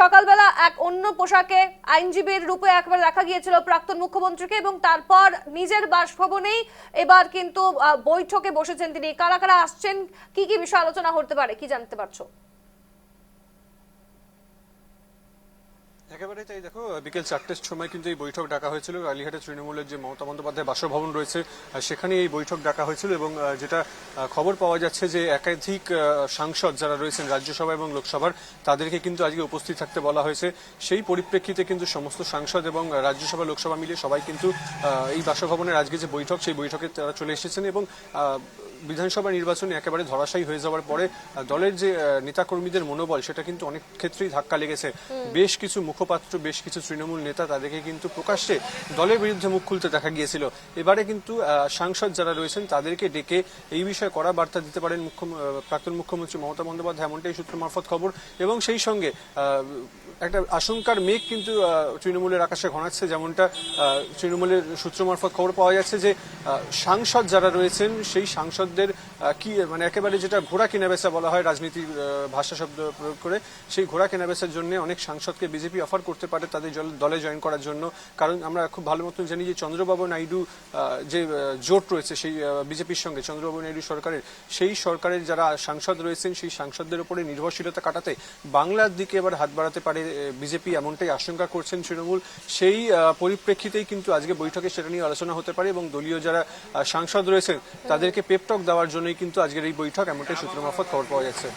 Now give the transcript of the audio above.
সকালবেলা এক অন্য পোশাকে আইনজীবীর রূপে একবার দেখা গিয়েছিল প্রাক্তন মুখ্যমন্ত্রীকে, এবং তারপর নিজের বাসভবনেই এবার কিন্তু বৈঠকে বসেছেন তিনি। কারা কারা আসছেন, কি কি বিষয় আলোচনা হতে পারে, কি জানতে পারছো? একেবারে তাই, দেখো বিকেল 4টের সময় কিন্তু এই বৈঠক ডাকা হয়েছিল কালীঘাটে তৃণমূলের যে মমতা বন্দ্যোপাধ্যায় বাসভবন রয়েছে সেখানে এই বৈঠক ডাকা হয়েছিল। এবং যেটা খবর পাওয়া যাচ্ছে যে একাধিক সাংসদ যারা রয়েছেন রাজ্যসভা এবং লোকসভার তাদেরকে কিন্তু আজকে উপস্থিত থাকতে বলা হয়েছে। সেই পরিপ্রেক্ষিতে কিন্তু সমস্ত সাংসদ এবং রাজ্যসভা লোকসভা মিলিয়ে সবাই কিন্তু এই বাসভবনের আজকে যে বৈঠক সেই বৈঠকে তারা চলে এসেছেন। এবং বিধানসভা নির্বাচনে একেবারে ধরাশায়ী হয়ে যাওয়ার পরে দলের যে নেতাকর্মীদের মনোবল সেটা কিন্তু অনেক ক্ষেত্রেই ধাক্কা লেগেছে। বেশ কিছু মুখপাত্র, বেশ কিছু তৃণমূল নেতা তাদেরকে কিন্তু প্রকাশ্যে দলের বিরুদ্ধে মুখ খুলতে দেখা গিয়েছিল। এবারে কিন্তু সাংসদ যারা রয়েছেন তাদেরকে ডেকে এই বিষয়ে কড়া বার্তা দিতে পারেন প্রাক্তন মুখ্যমন্ত্রী মমতা বন্দ্যোপাধ্যায়, এমনটাই সূত্র মারফত খবর। এবং সেই সঙ্গে একটা আশঙ্কার মেঘ কিন্তু তৃণমূলের আকাশে ঘনাচ্ছে, যেমনটা তৃণমূলের সূত্র মারফত খবর পাওয়া যাচ্ছে যে সাংসদ যারা রয়েছেন সেই সাংসদদের কি মানে একেবারে যেটা ঘোড়া কেনাবেচা বলা হয় রাজনীতির ভাষা শব্দ প্রয়োগ করে, সেই ঘোড়া কেনাবেচার জন্য অনেক সাংসদকে বিজেপি অফার করতে পারে তাদের দলে জয়েন করার জন্য। কারণ আমরা খুব ভালো মতন জানি যে চন্দ্রবাবু নাইডু যে জোট রয়েছে সেই বিজেপির সঙ্গে, চন্দ্রবাবু নাইডু সরকারের, সেই সরকারের যারা সাংসদ রয়েছেন সেই সাংসদদের উপরে নির্ভরশীলতা কাটাতে বাংলার দিকে এবার হাত বাড়াতে পারে বিজেপি, এমনটাই আশঙ্কা করছেন তৃণমূল। সেই পরিপ্রেক্ষিতেই কিন্তু আজকে বৈঠকে সেটা নিয়ে আলোচনা হতে পারে এবং দলীয় যারা সাংসদ রয়েছেন তাদেরকে পেপটক দেওয়ার জন্যই কিন্তু আজকের এই বৈঠক, এমনটাই সূত্র মারফত খবর পাওয়া যাচ্ছে।